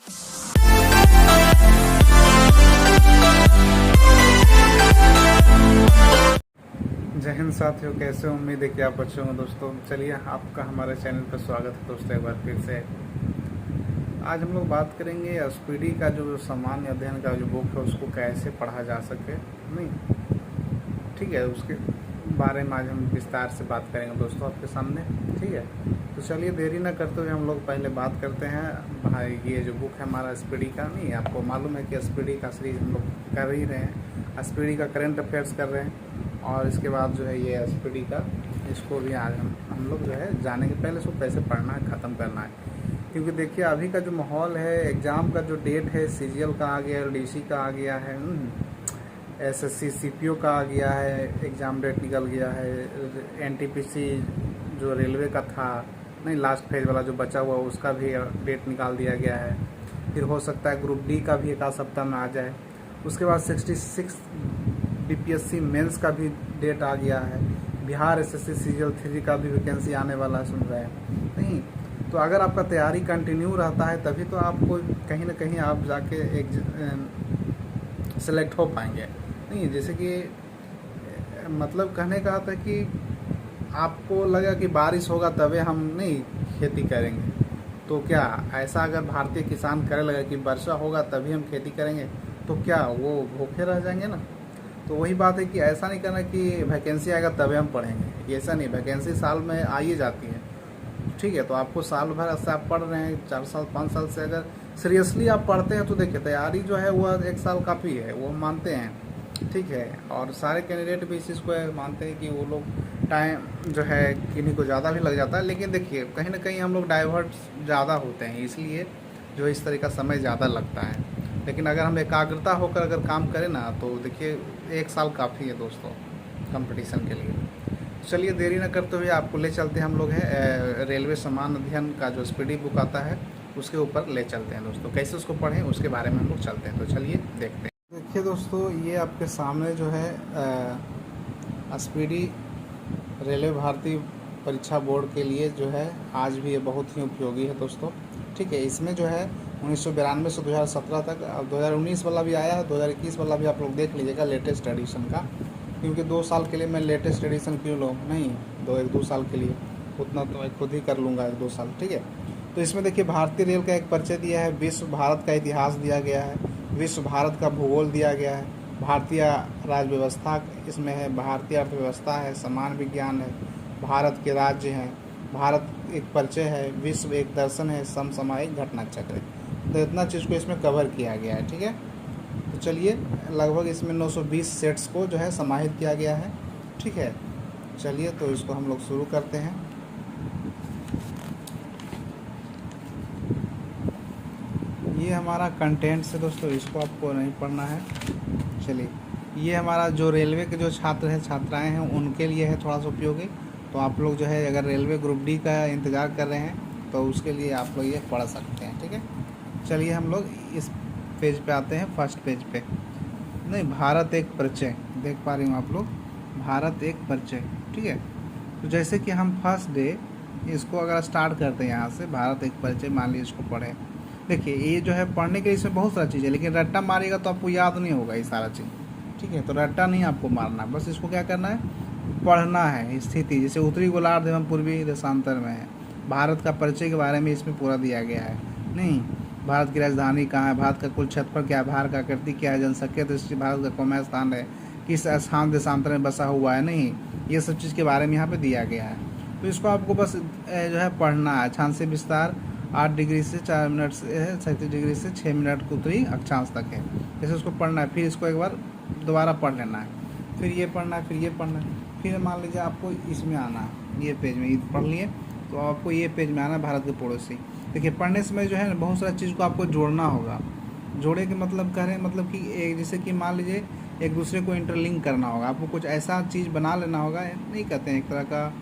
जय हिंद साथियों, कैसे हो? उम्मीद है कि आप अच्छे होंगे दोस्तों। चलिए, आपका हमारे चैनल पर स्वागत है दोस्तों एक बार फिर से। आज हम लोग बात करेंगे एसपीडी का जो सामान्य अध्ययन का जो बुक है उसको कैसे पढ़ा जा सके। नहीं, ठीक है, उसके बारे में आज हम विस्तार से बात करेंगे दोस्तों आपके सामने। ठीक है, तो चलिए देरी ना करते हुए हम लोग पहले बात करते हैं। भाई, ये जो बुक है हमारा एसपीडी का, नहीं आपको मालूम है कि एसपीडी का सीरीज हम लोग कर ही रहे हैं। एसपीडी का करंट अफेयर्स कर रहे हैं और इसके बाद जो है ये एसपीडी का, इसको भी आज हम लोग जो है जानेंगे। पहले इसको कैसे पढ़ना है, ख़त्म करना है, क्योंकि देखिए अभी का जो माहौल है, एग्ज़ाम का जो डेट है, सीजीएल का आ गया, एलडीसी का आ गया है, एसएससी सीपीओ का आ गया है, एग्ज़ाम डेट निकल गया है। एनटीपीसी जो रेलवे का था, नहीं लास्ट फेज वाला जो बचा हुआ उसका भी डेट निकाल दिया गया है। फिर हो सकता है ग्रुप डी का भी एक आध सप्ताह में आ जाए। उसके बाद 66 बीपीएससी मेंस का भी डेट आ गया है। बिहार एसएससी सीजीएल 3 का भी वैकेंसी आने वाला है, सुन रहे हैं नहीं? तो अगर आपका तैयारी कंटिन्यू रहता है तभी तो आपको कहीं ना कहीं आप जाके एक सेलेक्ट हो पाएंगे। नहीं, जैसे कि मतलब कहने का था कि आपको लगा कि बारिश होगा तभी हम नहीं खेती करेंगे, तो क्या ऐसा अगर भारतीय किसान करे लगा कि वर्षा होगा तभी हम खेती करेंगे, तो क्या वो भूखे रह जाएंगे ना? तो वही बात है कि ऐसा नहीं करना कि वैकेंसी आएगा तभी हम पढ़ेंगे, ऐसा नहीं। वैकेंसी साल में आ ही जाती है, ठीक है। तो आपको साल भर से आप पढ़ रहे हैं, 4 साल 5 साल से अगर सीरियसली आप पढ़ते हैं तो देखिए तैयारी जो है वह 1 साल काफ़ी है, वो हम मानते हैं, ठीक है। और सारे कैंडिडेट भी इस चीज़ को मानते हैं कि वो लोग टाइम जो है किन्हीं को ज़्यादा भी लग जाता है, लेकिन देखिए कहीं ना कहीं हम लोग डाइवर्ट ज़्यादा होते हैं, इसलिए जो इस तरह का समय ज़्यादा लगता है। लेकिन अगर हम एकाग्रता होकर अगर काम करें ना तो देखिए 1 साल काफ़ी है दोस्तों कंपटीशन के लिए। चलिए देरी न करते हुए आपको ले चलते हैं, हम लोग हैं रेलवे समान अध्ययन का जो एसपीडी बुक आता है उसके ऊपर ले चलते हैं दोस्तों। कैसे उसको पढ़ें उसके बारे में हम लोग चलते हैं, तो चलिए देखते हैं। देखिए दोस्तों, ये आपके सामने जो है एसपीडी रेलवे भारतीय परीक्षा बोर्ड के लिए जो है आज भी ये बहुत ही उपयोगी है दोस्तों, ठीक है। इसमें जो है 1992 से 2017 तक, अब 2019 वाला भी आया है, 2021 वाला भी आप लोग देख लीजिएगा लेटेस्ट एडिशन का, क्योंकि 2 साल के लिए मैं लेटेस्ट एडिशन क्यों लूँ, नहीं 2 साल के लिए उतना तो मैं खुद ही कर लूँगा 1-2 साल, ठीक है। तो इसमें देखिए भारतीय रेल का एक परिचय दिया है, विश्व भारत का इतिहास दिया गया है, विश्व भारत का भूगोल दिया गया है, भारतीय राज्य व्यवस्था इसमें है, भारतीय अर्थव्यवस्था है, समान विज्ञान है, भारत के राज्य हैं, भारत एक परिचय है, विश्व एक दर्शन है, समसामयिक घटना चक्र है। तो इतना चीज़ को इसमें कवर किया गया है, ठीक है। तो चलिए लगभग इसमें 920 सेट्स को जो है समाहित किया गया है, ठीक है। चलिए तो इसको हम लोग शुरू करते हैं। ये हमारा कंटेंट है दोस्तों, इसको आपको नहीं पढ़ना है। चलिए, ये हमारा जो रेलवे के जो छात्र हैं छात्राएं हैं उनके लिए है थोड़ा सा उपयोगी। तो आप लोग जो है अगर रेलवे ग्रुप डी का इंतज़ार कर रहे हैं तो उसके लिए आप लोग ये पढ़ सकते हैं, ठीक है। चलिए हम लोग इस पेज पे आते हैं, फर्स्ट पेज पे। नहीं, भारत एक परिचय देख पा रही हूँ आप लोग, भारत एक परिचय, ठीक है। तो जैसे कि हम फर्स्ट डे इसको अगर स्टार्ट करते हैं यहाँ से, भारत एक परिचय मान लीजिए इसको पढ़ें। देखिए ये जो है पढ़ने के लिए इसमें बहुत सारी चीज़ है, लेकिन रट्टा मारेगा तो आपको याद नहीं होगा ये सारा चीज़, ठीक है। तो रट्टा नहीं आपको मारना, बस इसको क्या करना है, पढ़ना है। स्थिति जैसे उत्तरी गोलार्ध एवं पूर्वी देशांतर में है, भारत का परिचय के बारे में इसमें पूरा दिया गया है। नहीं, भारत की राजधानी कहाँ है, भारत का कुल क्षेत्रफल क्या है, भारत का आकृति क्या है, जनसंख्या दृष्टि भारत का कौन स्थान है, किस स्थान देशांतर में बसा हुआ है, नहीं ये सब चीज़ के बारे में यहाँ पे दिया गया है। तो इसको आपको बस जो है पढ़ना है। अक्षांशीय विस्तार 8 डिग्री से 4 मिनट से है, 37 डिग्री से 6 मिनट के उत्तरी अक्षांश तक है, जैसे उसको पढ़ना है। फिर इसको एक बार दोबारा पढ़ लेना है, फिर ये पढ़ना है, फिर ये पढ़ना है, फिर मान लीजिए आपको इसमें आना है, ये पेज में पढ़ लिए तो आपको ये पेज में आना है, भारत के पड़ोसी। देखिए पढ़ने समय जो है बहुत सारी चीज़ को आपको जोड़ना होगा। जोड़े के मतलब कह रहे हैं मतलब कि एक जैसे कि मान लीजिए एक दूसरे को इंटरलिंक करना होगा, आपको कुछ ऐसा चीज़ बना लेना होगा। नहीं कहते हैं एक तरह का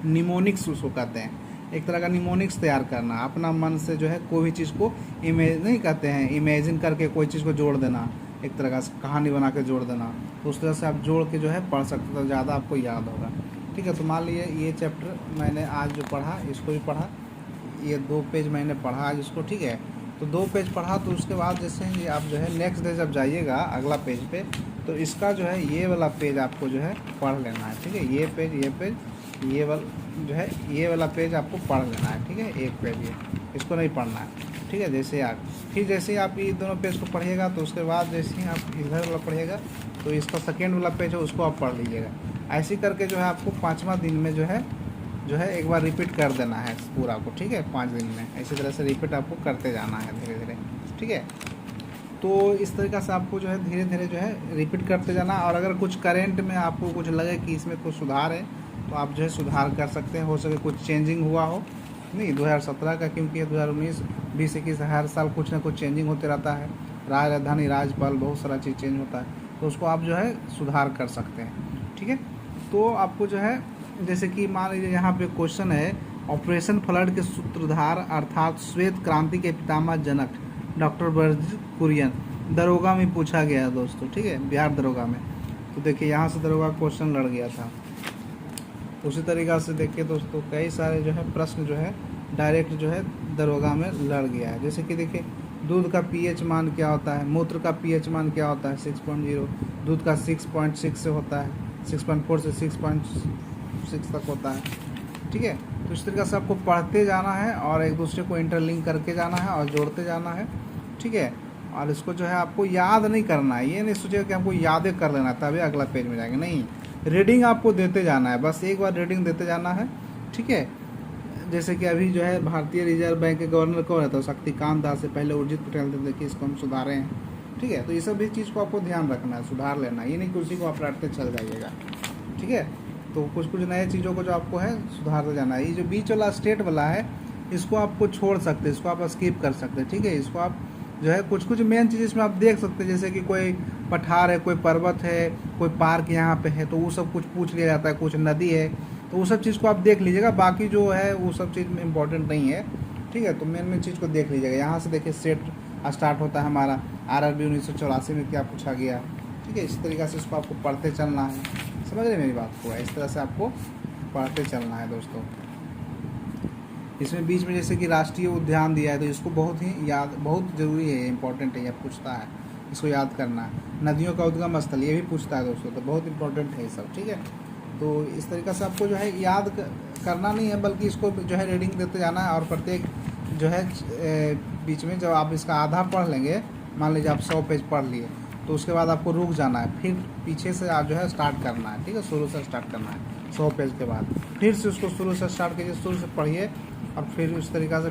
निमोनिक्स उसको कहते हैं, एक तरह का निमोनिक्स तैयार करना, अपना मन से जो है कोई भी चीज़ को नहीं कहते हैं इमेजिन करके कोई चीज़ को जोड़ देना, एक तरह का कहानी बना के जोड़ देना। तो उस तरह से आप जोड़ के जो है पढ़ सकते हो, ज़्यादा आपको याद होगा, ठीक है। तो मान लीजिए ये चैप्टर मैंने आज जो पढ़ा इसको भी पढ़ा, ये 2 पेज मैंने पढ़ा आज इसको, ठीक है। तो 2 पेज पढ़ा तो उसके बाद जैसे ये आप जो है नेक्स्ट डे जब जाइएगा अगला पेज पे, तो इसका जो है ये वाला पेज आपको जो है पढ़ लेना है, ठीक है। ये पेज ये वाला जो है ये वाला पेज आपको पढ़ लेना है, ठीक है। एक पेज ये इसको नहीं पढ़ना है, ठीक है। जैसे ही आप ये दोनों पेज को पढ़िएगा तो उसके बाद जैसे ही आप इधर वाला पढ़िएगा तो इसका सेकेंड वाला पेज है उसको आप पढ़ लीजिएगा। ऐसे करके जो है आपको 5वां दिन में जो है एक बार रिपीट कर देना है पूरा को, ठीक है। 5 दिन में इसी तरह से रिपीट आपको करते जाना है धीरे धीरे, ठीक है। तो इस तरीक़ा से आपको जो है धीरे धीरे जो है रिपीट करते जाना। और अगर कुछ करेंट में आपको कुछ लगे कि इसमें कुछ सुधार है तो आप जो है सुधार कर सकते हैं। हो सके कुछ चेंजिंग हुआ हो, नहीं 2017 का, क्योंकि 2019, 20, 21 हर साल कुछ ना कुछ चेंजिंग होते रहता है। राजधानी, राज्यपाल, बहुत सारा चीज़ चेंज होता है, तो उसको आप जो है सुधार कर सकते हैं, ठीक है। तो आपको जो है जैसे कि मान लीजिए यहाँ पे क्वेश्चन है, ऑपरेशन फ्लड के सूत्रधार अर्थात श्वेत क्रांति के पितामह जनक डॉक्टर वर्जिल कुरियन दरोगा में पूछा गया है दोस्तों, ठीक है, बिहार दरोगा में। तो देखिए यहाँ से दरोगा क्वेश्चन लड़ गया था। उसी तरीक़ा से देखिए दोस्तों कई सारे जो है प्रश्न जो है डायरेक्ट जो है दरोगा में लड़ गया है। जैसे कि देखिए दूध का पीएच मान क्या होता है, मूत्र का पीएच मान क्या होता है 6.0, दूध का 6.6 से होता है, 6.4 से 6.6 तक होता है, ठीक है। तो इस तरीक़े से आपको पढ़ते जाना है और एक दूसरे को इंटरलिंक करके जाना है और जोड़ते जाना है, ठीक है। और इसको जो है आपको याद नहीं करना है, ये नहीं सोचिए कि आपको यादें कर लेना तभी अगला पेज में जाएंगे, नहीं, रीडिंग आपको देते जाना है, बस एक बार रीडिंग देते जाना है, ठीक है। जैसे कि अभी जो है भारतीय रिजर्व बैंक के गवर्नर कौन है, तो शक्तिकांत दास से पहले उर्जित पटेल थे, देखिए इसको हम सुधारे हैं, ठीक है। तो ये सब भी चीज़ को आपको ध्यान रखना है, सुधार लेना है, ये नहीं कुर्सी को आप रटते चल जाइएगा, ठीक है। तो कुछ नए चीज़ों को जो आपको है सुधारते जाना है। ये जो बीच वाला स्टेट वाला है इसको आपको छोड़ सकते हैं, इसको आप स्किप कर सकते हैं, ठीक है। इसको आप जो है कुछ मेन चीज़ इसमें आप देख सकते हैं, जैसे कि कोई पठार है, कोई पर्वत है, कोई पार्क यहाँ पे है, तो वो सब कुछ पूछ लिया जाता है, कुछ नदी है, तो वो सब चीज़ को आप देख लीजिएगा। बाकी जो है वो सब चीज़ में इम्पोर्टेंट नहीं है, ठीक है। तो मेन चीज़ को देख लीजिएगा। यहाँ से देखिए सेट स्टार्ट होता है हमारा, RRB 1984 में क्या पूछा गया, ठीक है। इस तरीक़े से इसको आपको पढ़ते चलना है, समझ रहे मेरी बात को, इस तरह से आपको पढ़ते चलना है दोस्तों। इसमें बीच में जैसे कि राष्ट्रीय उद्यान दिया है तो इसको बहुत ज़रूरी है, इंपॉर्टेंट है, यह पूछता है, इसको याद करना है। नदियों का उद्गम स्थल ये भी पूछता है दोस्तों, तो बहुत इंपॉर्टेंट है ये सब, ठीक है। तो इस तरीक़े से आपको जो है याद करना नहीं है, बल्कि इसको जो है रीडिंग देते जाना है। और प्रत्येक जो है बीच में जब आप इसका आधा पढ़ लेंगे, मान लीजिए आप 100 पेज पढ़ लिए, तो उसके बाद आपको रुक जाना है, फिर पीछे से आप जो है स्टार्ट करना है, ठीक है, शुरू से स्टार्ट करना है। 100 पेज के बाद फिर से उसको शुरू से स्टार्ट कीजिए, शुरू से पढ़िए, और फिर उस तरीक़ा से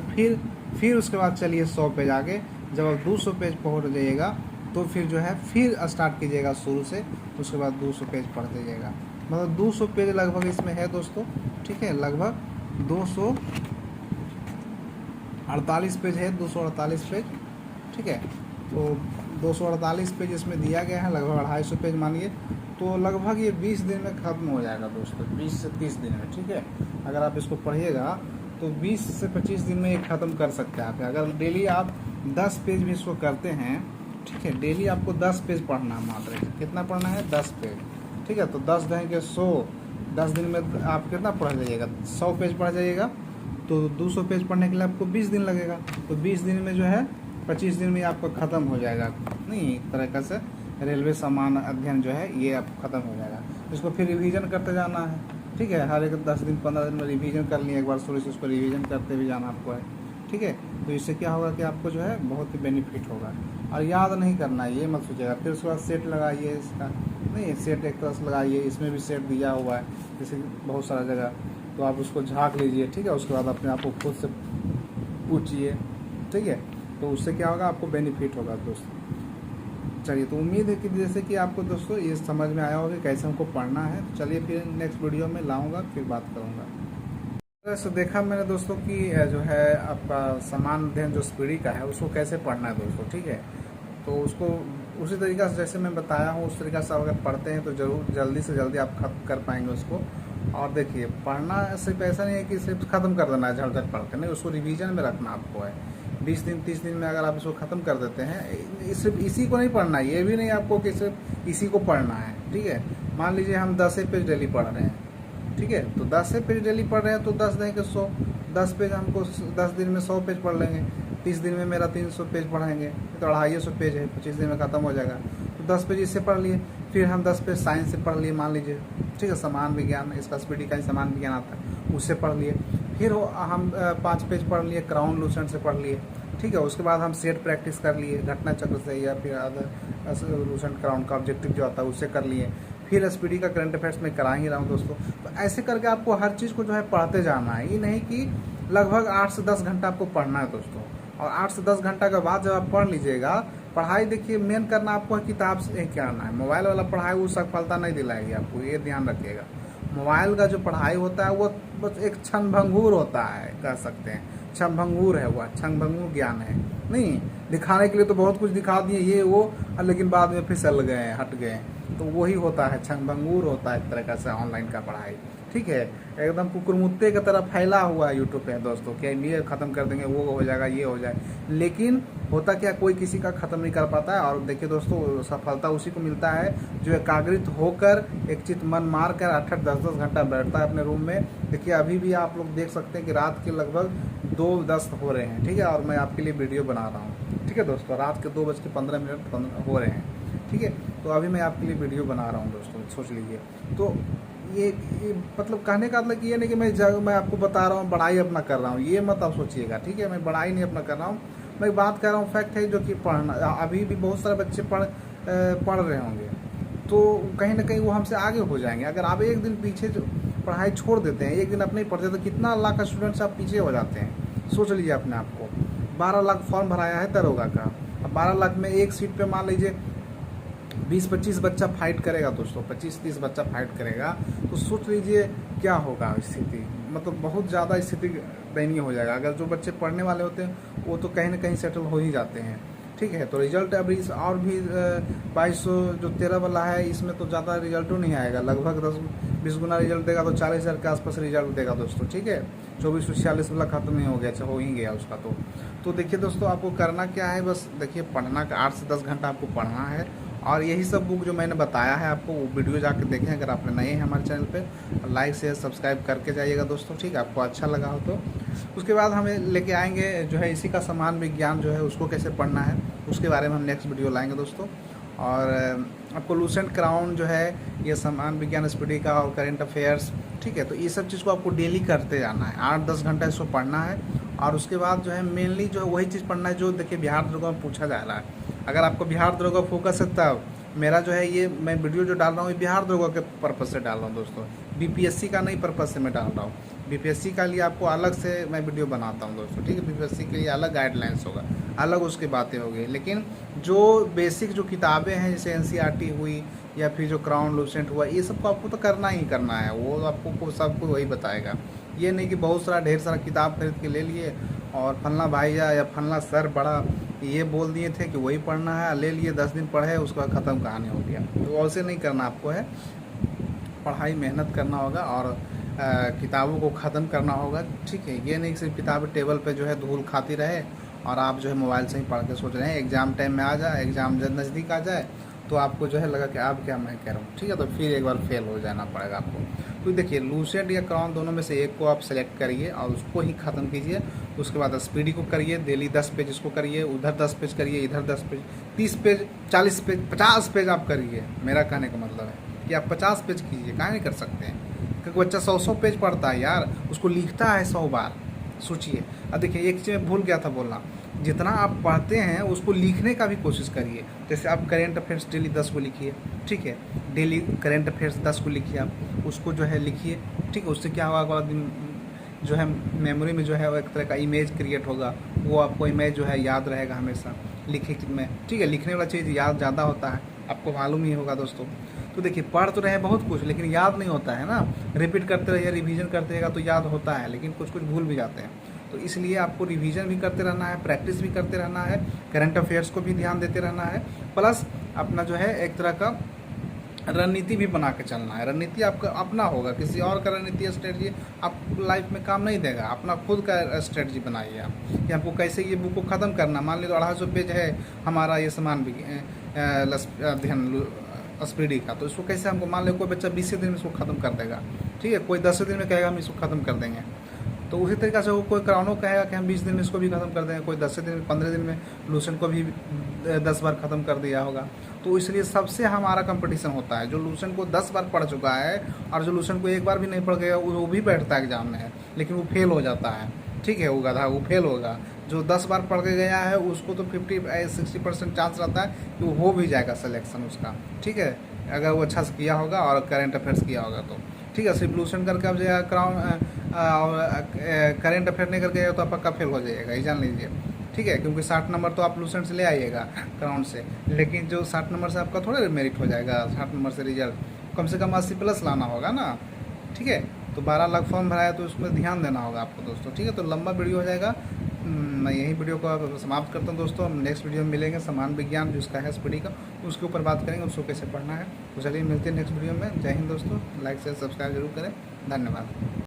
फिर उसके बाद चलिए 100 पेज आगे। जब आप 200 पेज पहुँच जाइएगा तो फिर जो है फिर स्टार्ट कीजिएगा शुरू से, तो उसके बाद 200 पेज पढ़ दीजिएगा। मतलब 200 पेज लगभग इसमें है दोस्तों, ठीक है, लगभग 248 पेज है, 248 पेज, ठीक है। तो 248 पेज इसमें दिया गया है, लगभग 250 पेज मानिए, तो लगभग ये 20 दिन में ख़त्म हो जाएगा दोस्तों, 20 से 30 दिन में, ठीक है। अगर आप इसको पढ़िएगा तो 20 से 25 दिन में ये ख़त्म कर सकते हैं आप। अगर डेली आप 10 पेज भी इसको करते हैं, ठीक है, डेली आपको 10 पेज पढ़ना है, मात्र कितना पढ़ना है 10 पेज, ठीक है। तो 10 देंगे 100, 10 दिन में आप कितना पढ़ जाइएगा, 100 पेज पढ़ जाइएगा, तो 200 पेज पढ़ने के लिए आपको 20 दिन लगेगा। तो 20 दिन में जो है 25 दिन में आपका ख़त्म हो जाएगा, नहीं एक तरीक़ा से रेलवे सामान्य अध्ययन जो है ये आपको ख़त्म हो जाएगा। इसको फिर रिवीजन करते जाना है, ठीक है, हर एक 10 दिन 15 दिन में रिवीजन कर लिए, एक बार शुरू से उसको रिवीजन करते भी जाना आपको है, ठीक है। तो इससे क्या होगा कि आपको जो है बहुत ही बेनिफिट होगा। और याद नहीं करना है ये मत सोचिएगा। फिर उसके बाद सेट लगाइए, इसका नहीं सेट एक तरह से लगाइए, इसमें भी सेट दिया हुआ है जैसे बहुत सारा जगह, तो आप उसको झाँक लीजिए, ठीक है। उसके बाद अपने आप को खुद से पूछिए, ठीक है, तो उससे क्या होगा आपको बेनिफिट होगा दोस्तों। चलिए, तो उम्मीद है कि जैसे कि आपको दोस्तों ये समझ में आया होगा कैसे हमको पढ़ना है। तो चलिए फिर नेक्स्ट वीडियो में लाऊंगा, फिर बात करूंगा। तो देखा मैंने दोस्तों कि जो है आपका सामान्य अध्ययन जो स्पीडी का है उसको कैसे पढ़ना है दोस्तों, ठीक है। तो उसको उसी तरीक़े से जैसे मैं बताया हूँ उस तरीक़े से अगर पढ़ते हैं तो ज़रूर जल्दी से जल्दी आप खत्म कर पाएंगे उसको। और देखिए पढ़ना सिर्फ ऐसा नहीं है कि सिर्फ ख़त्म कर देना है झट पढ़ के, नहीं, उसको रिवीजन में रखना आपको है। 20 दिन 30 दिन में अगर आप इसको ख़त्म कर देते हैं, सिर्फ इसी को नहीं पढ़ना है, ये भी नहीं आपको कि सिर्फ इसी को पढ़ना है, ठीक है। मान लीजिए हम 10 पेज डेली पढ़ रहे हैं, ठीक है, तो 10 पेज डेली पढ़ रहे हैं तो 10 देंगे 100, 10 पेज हमको 10 दिन में 100 पेज पढ़ लेंगे। 30 दिन में मेरा 300 पेज पढ़ेंगे तो 250 पेज है, 25 दिन में ख़त्म हो जाएगा। तो 10 पेज इससे पढ़ लिए, फिर हम 10 पेज साइंस से पढ़ लिए मान लीजिए, ठीक है, समान विज्ञान, इसका स्पीडी का ही समान विज्ञान आता है, उससे पढ़ लिए। फिर हम 5 पेज पढ़ लिए क्राउन लूसेंट से पढ़ लिए, ठीक है। उसके बाद हम सेट प्रैक्टिस कर लिए घटना चक्र से, या फिर अदर लूसेंट क्राउन का ऑब्जेक्टिव जो आता है उससे कर लिए। फिर एसपीडी का करंट अफेयर्स में करा ही रहा हूँ दोस्तों। तो ऐसे करके आपको हर चीज़ को जो है पढ़ते जाना है, ये नहीं कि लगभग 8 से 10 घंटा आपको पढ़ना है दोस्तों। और 8 से 10 घंटा के बाद जब आप पढ़ लीजिएगा, पढ़ाई देखिए मेन करना आपको है किताब से करना है। मोबाइल वाला पढ़ाई वो सफलता नहीं दिलाएगी आपको, ये ध्यान रखिएगा। मोबाइल का जो पढ़ाई होता है वो बस एक क्षणभंगुर होता है, कह सकते हैं क्षणभंगुर है, वह क्षणभंगुर ज्ञान है। नहीं, दिखाने के लिए तो बहुत कुछ दिखा दिए ये वो, लेकिन बाद में फिसल गए, हट गए, तो वही होता है, क्षणभंगुर होता है एक तरह से ऑनलाइन का पढ़ाई, ठीक है। एकदम कुकुरमुत्ते की तरह फैला हुआ है यूट्यूब पे दोस्तों, क्या ये ख़त्म कर देंगे, वो हो जाएगा, ये हो जाए, लेकिन होता क्या, कोई किसी का ख़त्म नहीं कर पाता है। और देखिए दोस्तों, सफलता उसी को मिलता है जो एकाग्रित होकर एक चित मन मार कर 8-8, 10-10 घंटा बैठता है अपने रूम में। देखिए अभी भी आप लोग देख सकते हैं कि रात के लगभग 2:10 हो रहे हैं, ठीक है, और मैं आपके लिए वीडियो बना रहा हूँ, ठीक है दोस्तों। रात के 2:15 हो रहे हैं, ठीक है। तो अभी मैं आपके लिए वीडियो बना रहा हूँ दोस्तों, सोच लीजिए। तो ये मतलब कहने का मतलब ये नहीं कि मैं आपको बता रहा हूँ बड़ाई अपना कर रहा हूँ, ये मत आप सोचिएगा, ठीक है। मैं बड़ाई नहीं अपना कर रहा हूँ, मैं बात कर रहा हूँ फैक्ट है, जो कि पढ़ना अभी भी बहुत सारे बच्चे पढ़ रहे होंगे, तो कहीं ना कहीं वो हमसे आगे हो जाएंगे। अगर आप एक दिन पीछे जो पढ़ाई छोड़ देते हैं, एक दिन अपने ही पढ़ते, तो कितना लाख का स्टूडेंट्स आप पीछे हो जाते हैं। सोच लीजिए अपने आप को, 12 लाख फॉर्म भराया है दरोगा का, अब 12 लाख में एक सीट पे मान लीजिए 20-25 बच्चा फाइट करेगा दोस्तों, 25-30 बच्चा फाइट करेगा, तो सोच लीजिए क्या होगा स्थिति, मतलब बहुत ज़्यादा स्थिति दयनीय हो जाएगा। अगर जो बच्चे पढ़ने वाले होते हैं वो तो कहीं ना कहीं सेटल हो ही जाते हैं, ठीक है। तो रिजल्ट अभी और भी 2200 जो 13 वाला है, इसमें तो ज़्यादा रिजल्ट नहीं आएगा, लगभग 10-20 गुना रिजल्ट देगा, तो 40,000 के आसपास रिजल्ट देगा दोस्तों, ठीक है। 2446 वाला खत्म नहीं हो गया, अच्छा हो ही गया उसका। तो देखिए दोस्तों, आपको करना क्या है, बस देखिए पढ़ना का 8 से 10 घंटा आपको पढ़ना है। और यही सब बुक जो मैंने बताया है आपको, वो वीडियो जाके देखें। अगर आप नए हैं हमारे चैनल पे, लाइक शेयर सब्सक्राइब करके जाइएगा दोस्तों, ठीक है। आपको अच्छा लगा हो तो उसके बाद हमें लेके आएंगे जो है इसी का समान विज्ञान जो है उसको कैसे पढ़ना है, उसके बारे में हम नेक्स्ट वीडियो लाएंगे दोस्तों। और आपको लूसेंट क्राउन जो है, ये समान विज्ञान स्पीडी का और करेंट अफेयर्स, ठीक है। तो ये सब चीज़ को आपको डेली करते जाना है, 8-10 घंटा इसको पढ़ना है। और उसके बाद जो है मेनली जो है वही चीज़ पढ़ना है जो देखिए बिहार दरोगा में पूछा जा रहा है। अगर आपको बिहार दरोगा फोकस है, तब मेरा जो है ये मैं वीडियो जो डाल रहा हूँ ये बिहार दरोगा के पर्पज़ से डाल रहा हूँ दोस्तों, बीपीएससी का नहीं पर्पज़ से मैं डाल रहा हूँ। बीपीएससी का लिए आपको अलग से मैं वीडियो बनाता हूँ दोस्तों, ठीक है। बीपीएससी के लिए अलग गाइडलाइंस होगा, अलग उसकी बातें होगी। लेकिन जो बेसिक जो किताबें हैं, जैसे एनसीईआरटी हुई या फिर जो क्राउन लूसेंट हुआ, ये सबको आपको तो करना ही करना है, वो आपको सबको वही बताएगा। ये नहीं कि बहुत सारा ढेर सारा किताब खरीद के ले लिए और फलना भाई या फलना सर बड़ा ये बोल दिए थे कि वही पढ़ना है, ले लिए 10 दिन पढ़े, उसके बाद ख़त्म कहानी हो गया। तो वैसे नहीं करना आपको है, पढ़ाई मेहनत करना होगा और किताबों को ख़त्म करना होगा, ठीक है। ये नहीं सिर्फ किताबें टेबल पे जो है धूल खाती रहे और आप जो है मोबाइल से ही पढ़ के सोच रहे हैं एग्ज़ाम टाइम में आ जाए, एग्ज़ाम जब नज़दीक आ जाए तो आपको जो है लगा कि अब क्या मैं कह रहा हूँ, ठीक है। तो फिर एक बार फेल हो जाना पड़ेगा आपको। तो देखिए लूसेंट या क्राउन दोनों में से एक को आप सेलेक्ट करिए और उसको ही ख़त्म कीजिए। उसके बाद स्पीडी को करिए, डेली 10 पेज इसको करिए, उधर 10 पेज करिए, इधर 10 पेज, 30 पेज, 40 पेज, 50 पेज आप करिए। मेरा कहने का मतलब है कि आप 50 पेज कीजिए, काहे नहीं कर सकते हैं, क्योंकि बच्चा 100 पेज पढ़ता है यार, उसको लिखता है 100 बार। सोचिए, अब देखिए एक चीज़ मैं भूल गया था बोलना, जितना आप पढ़ते हैं उसको लिखने का भी कोशिश करिए। जैसे आप करेंट अफेयर्स डेली 10 को लिखिए, ठीक है, डेली करेंट अफेयर्स 10 को लिखिए, आप उसको जो है लिखिए, ठीक है। उससे क्या होगा, अगला दिन जो है मेमोरी में जो है वो एक तरह का इमेज क्रिएट होगा, वो आपको इमेज जो है याद रहेगा हमेशा लिखे में, ठीक है। लिखने वाला चीज़ याद ज़्यादा होता है, आपको मालूम ही होगा दोस्तों। तो देखिए पढ़ तो रहे बहुत कुछ, लेकिन याद नहीं होता है ना। रिपीट करते रहिए, रिवीजन करते रहेगा तो याद होता है, लेकिन कुछ कुछ भूल भी जाते हैं। तो इसलिए आपको रिवीजन भी करते रहना है, प्रैक्टिस भी करते रहना है, करंट अफेयर्स को भी ध्यान देते रहना है, प्लस अपना जो है एक तरह का रणनीति भी बना के चलना है। रणनीति आपका अपना होगा, किसी और का रणनीति स्ट्रेटजी आप लाइफ में काम नहीं देगा। अपना खुद का स्ट्रेटजी बनाइए आप कि आपको कैसे ये बुक को ख़त्म करना। मान लीजिए 250 पेज है हमारा ये सामान अध्ययन स्पीडी का, तो इसको कैसे हमको, मान लो कोई बच्चा 20 दिन में इसको ख़त्म कर देगा, ठीक है, कोई 10 दिन में कहेगा हम इसको ख़त्म कर देंगे। तो उसी तरीके से वो कोई करानो कहेगा कि हम 20 दिन में इसको भी ख़त्म कर देंगे, कोई 10 दिन 15 दिन में लूसेंट को भी 10 बार ख़त्म कर दिया होगा। तो इसलिए सबसे हमारा कंपटीशन होता है। जो लूसेंट को 10 बार पढ़ चुका है और जो लूसेंट को एक बार भी नहीं पढ़ गया वो भी बैठता है एग्जाम में, लेकिन वो फेल हो जाता है। ठीक है, वो गधा वो फेल होगा। जो 10 बार पढ़ के गया है उसको तो 50-60% चांस रहता है कि वो हो भी जाएगा सिलेक्शन उसका। ठीक है, अगर वो अच्छा से किया होगा और करेंट अफेयर्स किया होगा तो। ठीक है, सिर्फ लूसेंट करके अब जो करेंट अफेयर नहीं करके तो पक्का फेल हो जाएगा, ये जान लीजिए। ठीक है, क्योंकि 60 नंबर तो आप लूसेंट से ले आइएगा क्राउन से, लेकिन जो 60 नंबर से आपका थोड़ा मेरिट हो जाएगा। 60 नंबर से रिजल्ट कम से कम 80+ लाना होगा ना। ठीक है, तो 12 लाख फॉर्म भरा है तो उसमें ध्यान देना होगा आपको दोस्तों। ठीक है, तो लंबा वीडियो हो जाएगा, मैं यही वीडियो को समाप्त करता हूँ दोस्तों। हम नेक्स्ट वीडियो में मिलेंगे, समान विज्ञान जिसका है SPD का, उसके ऊपर बात करेंगे, उसको कैसे पढ़ना है। तो चलिए मिलते हैं नेक्स्ट वीडियो में। जय हिंद दोस्तों, लाइक शेयर सब्सक्राइब जरूर करें, धन्यवाद।